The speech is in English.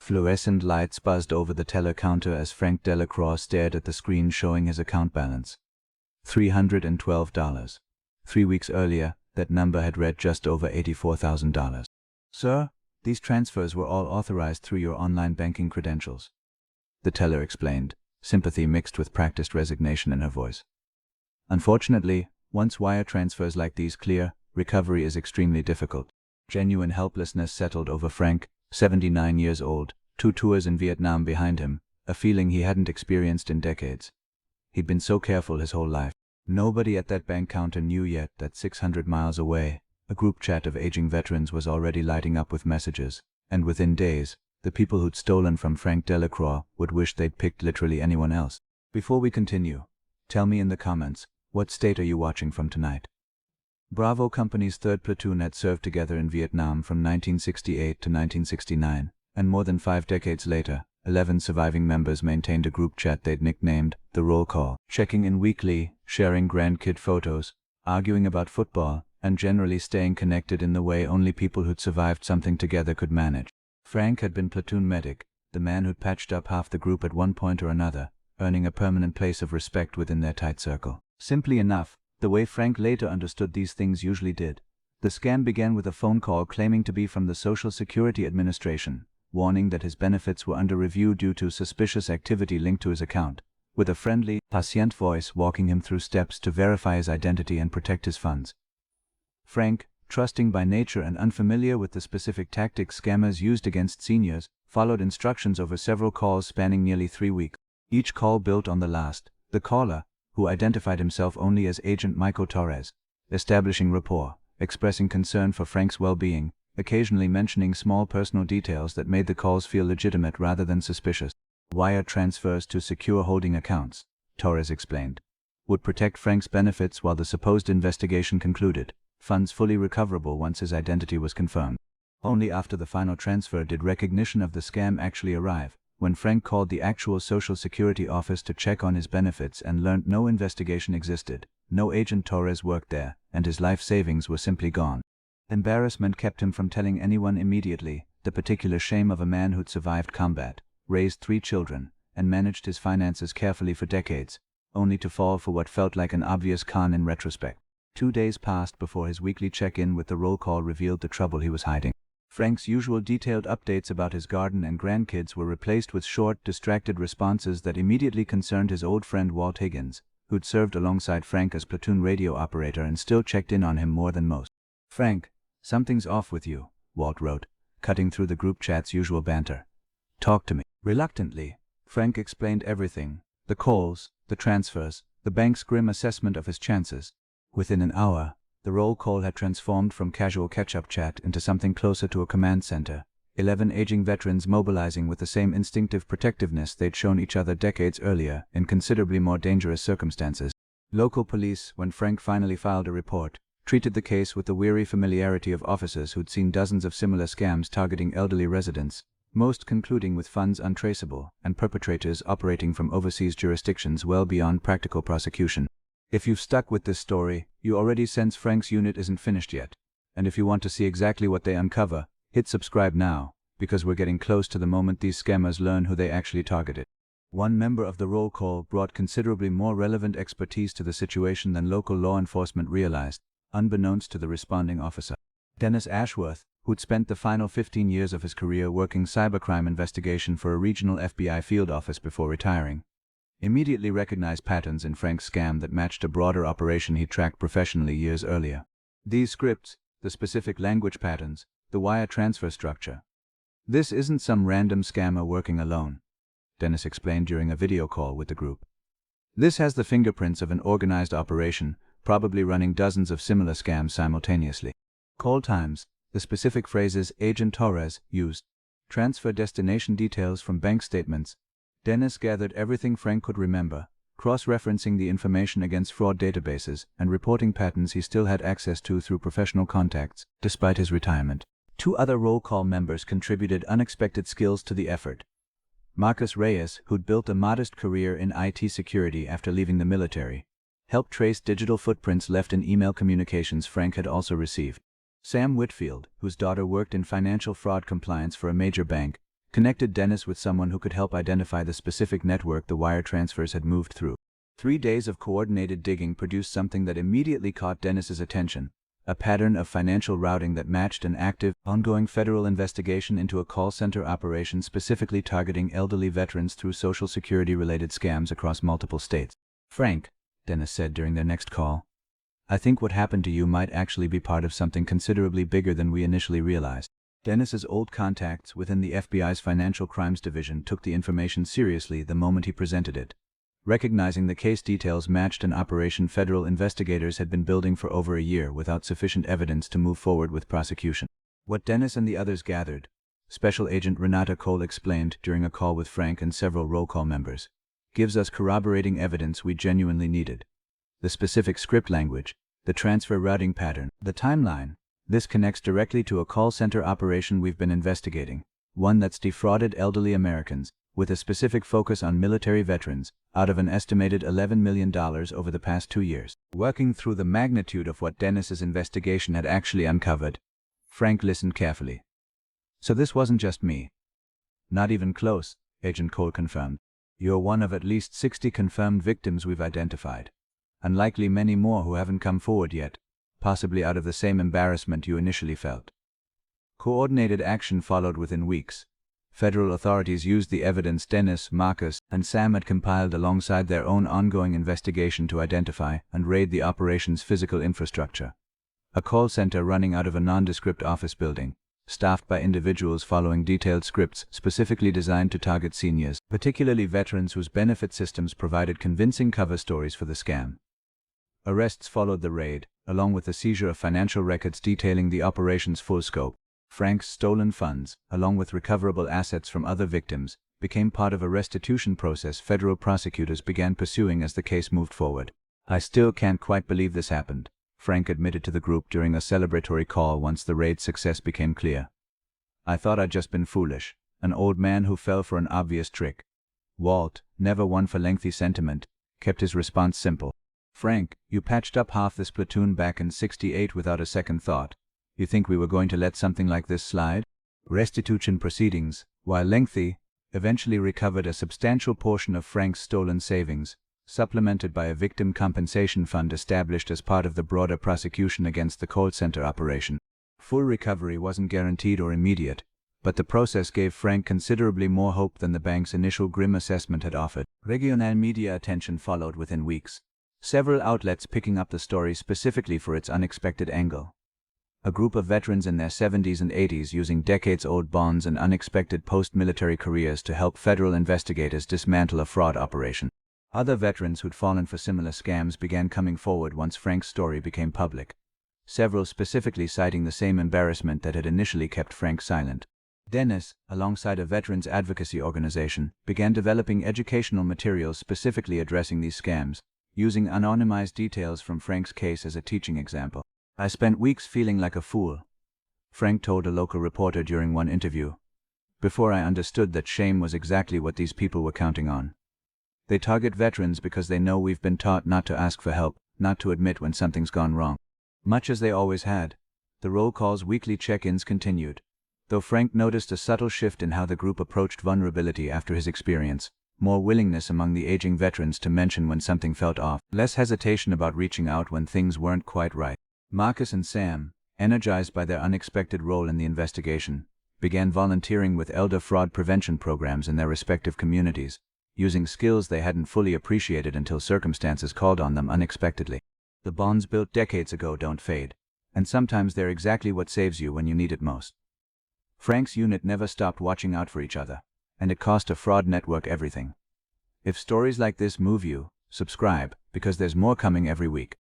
Fluorescent lights buzzed over the teller counter as Frank Delacroix stared at the screen showing his account balance. $312. 3 weeks earlier, that number had read just over $84,000. Sir, these transfers were all authorized through your online banking credentials. The teller explained, sympathy mixed with practiced resignation in her voice. Unfortunately, once wire transfers like these clear, recovery is extremely difficult. Genuine helplessness settled over Frank, 79 years old, 2 tours in Vietnam behind him, a feeling he hadn't experienced in decades. He'd been so careful his whole life. Nobody at that bank counter knew yet that 600 miles away, a group chat of aging veterans was already lighting up with messages, and within days, the people who'd stolen from Frank Delacroix would wish they'd picked literally anyone else. Before we continue, tell me in the comments, what state are you watching from tonight? Bravo Company's 3rd Platoon had served together in Vietnam from 1968 to 1969, and more than 5 decades later, 11 surviving members maintained a group chat they'd nicknamed the Roll Call, checking in weekly, sharing grandkid photos, arguing about football, and generally staying connected in the way only people who'd survived something together could manage. Frank had been platoon medic, the man who'd patched up half the group at one point or another, earning a permanent place of respect within their tight circle. Simply enough, the way Frank later understood these things usually did. The scam began with a phone call claiming to be from the Social Security Administration, warning that his benefits were under review due to suspicious activity linked to his account, with a friendly, patient voice walking him through steps to verify his identity and protect his funds. Frank, trusting by nature and unfamiliar with the specific tactics scammers used against seniors, followed instructions over several calls spanning nearly 3 weeks. Each call built on the last, the caller, who identified himself only as Agent Michael Torres, establishing rapport, expressing concern for Frank's well-being, occasionally mentioning small personal details that made the calls feel legitimate rather than suspicious. Wire transfers to secure holding accounts, Torres explained, would protect Frank's benefits while the supposed investigation concluded, funds fully recoverable once his identity was confirmed. Only after the final transfer did recognition of the scam actually arrive, when Frank called the actual Social Security office to check on his benefits and learned no investigation existed, no Agent Torres worked there, and his life savings were simply gone. Embarrassment kept him from telling anyone immediately, the particular shame of a man who'd survived combat, raised 3 children, and managed his finances carefully for decades, only to fall for what felt like an obvious con in retrospect. 2 days passed before his weekly check-in with the roll call revealed the trouble he was hiding. Frank's usual detailed updates about his garden and grandkids were replaced with short, distracted responses that immediately concerned his old friend Walt Higgins, who'd served alongside Frank as platoon radio operator and still checked in on him more than most. "Frank, something's off with you," Walt wrote, cutting through the group chat's usual banter. "Talk to me." Reluctantly, Frank explained everything, the calls, the transfers, the bank's grim assessment of his chances. Within an hour, the roll call had transformed from casual catch-up chat into something closer to a command center, 11 aging veterans mobilizing with the same instinctive protectiveness they'd shown each other decades earlier in considerably more dangerous circumstances. Local police, when Frank finally filed a report, treated the case with the weary familiarity of officers who'd seen dozens of similar scams targeting elderly residents, most concluding with funds untraceable and perpetrators operating from overseas jurisdictions well beyond practical prosecution. If you've stuck with this story, you already sense Frank's unit isn't finished yet. And if you want to see exactly what they uncover, hit subscribe now, because we're getting close to the moment these scammers learn who they actually targeted. One member of the roll call brought considerably more relevant expertise to the situation than local law enforcement realized, unbeknownst to the responding officer. Dennis Ashworth, who'd spent the final 15 years of his career working cybercrime investigation for a regional FBI field office before retiring, immediately recognized patterns in Frank's scam that matched a broader operation he tracked professionally years earlier. These scripts, the specific language patterns, the wire transfer structure. "This isn't some random scammer working alone," Dennis explained during a video call with the group. "This has the fingerprints of an organized operation, probably running dozens of similar scams simultaneously." Call times, the specific phrases Agent Torres used, transfer destination details from bank statements. Dennis gathered everything Frank could remember, cross-referencing the information against fraud databases and reporting patterns he still had access to through professional contacts, despite his retirement. 2 other roll call members contributed unexpected skills to the effort. Marcus Reyes, who'd built a modest career in IT security after leaving the military, helped trace digital footprints left in email communications Frank had also received. Sam Whitfield, whose daughter worked in financial fraud compliance for a major bank, connected Dennis with someone who could help identify the specific network the wire transfers had moved through. 3 days of coordinated digging produced something that immediately caught Dennis's attention, a pattern of financial routing that matched an active, ongoing federal investigation into a call center operation specifically targeting elderly veterans through Social Security-related scams across multiple states. "Frank," Dennis said during their next call, "I think what happened to you might actually be part of something considerably bigger than we initially realized." Dennis's old contacts within the FBI's Financial Crimes Division took the information seriously the moment he presented it, recognizing the case details matched an operation federal investigators had been building for over a year without sufficient evidence to move forward with prosecution. What Dennis and the others gathered, Special Agent Renata Cole explained during a call with Frank and several roll call members, gives us corroborating evidence we genuinely needed. The specific script language, the transfer routing pattern, the timeline. This connects directly to a call center operation we've been investigating, one that's defrauded elderly Americans, with a specific focus on military veterans, out of an estimated $11 million over the past 2 years. Working through the magnitude of what Dennis's investigation had actually uncovered, Frank listened carefully. "So this wasn't just me." "Not even close," Agent Cole confirmed. "You're one of at least 60 confirmed victims we've identified, and likely many more who haven't come forward yet, possibly out of the same embarrassment you initially felt." Coordinated action followed within weeks. Federal authorities used the evidence Dennis, Marcus, and Sam had compiled alongside their own ongoing investigation to identify and raid the operation's physical infrastructure. A call center running out of a nondescript office building, staffed by individuals following detailed scripts specifically designed to target seniors, particularly veterans whose benefit systems provided convincing cover stories for the scam. Arrests followed the raid, along with the seizure of financial records detailing the operation's full scope. Frank's stolen funds, along with recoverable assets from other victims, became part of a restitution process federal prosecutors began pursuing as the case moved forward. "I still can't quite believe this happened," Frank admitted to the group during a celebratory call once the raid's success became clear. "I thought I'd just been foolish, an old man who fell for an obvious trick." Walt, never one for lengthy sentiment, kept his response simple. "Frank, you patched up half this platoon back in '68 without a second thought. You think we were going to let something like this slide?" Restitution proceedings, while lengthy, eventually recovered a substantial portion of Frank's stolen savings, supplemented by a victim compensation fund established as part of the broader prosecution against the call center operation. Full recovery wasn't guaranteed or immediate, but the process gave Frank considerably more hope than the bank's initial grim assessment had offered. Regional media attention followed within weeks, several outlets picking up the story specifically for its unexpected angle. A group of veterans in their 70s and 80s using decades-old bonds and unexpected post-military careers to help federal investigators dismantle a fraud operation. Other veterans who'd fallen for similar scams began coming forward once Frank's story became public, several specifically citing the same embarrassment that had initially kept Frank silent. Dennis, alongside a veterans advocacy organization, began developing educational materials specifically addressing these scams, using anonymized details from Frank's case as a teaching example. "I spent weeks feeling like a fool," Frank told a local reporter during one interview, "before I understood that shame was exactly what these people were counting on. They target veterans because they know we've been taught not to ask for help, not to admit when something's gone wrong." Much as they always had, the roll call's weekly check-ins continued, though Frank noticed a subtle shift in how the group approached vulnerability after his experience. More willingness among the aging veterans to mention when something felt off, less hesitation about reaching out when things weren't quite right. Marcus and Sam, energized by their unexpected role in the investigation, began volunteering with elder fraud prevention programs in their respective communities, using skills they hadn't fully appreciated until circumstances called on them unexpectedly. The bonds built decades ago don't fade, and sometimes they're exactly what saves you when you need it most. Frank's unit never stopped watching out for each other, and it cost a fraud network everything. If stories like this move you, subscribe, because there's more coming every week.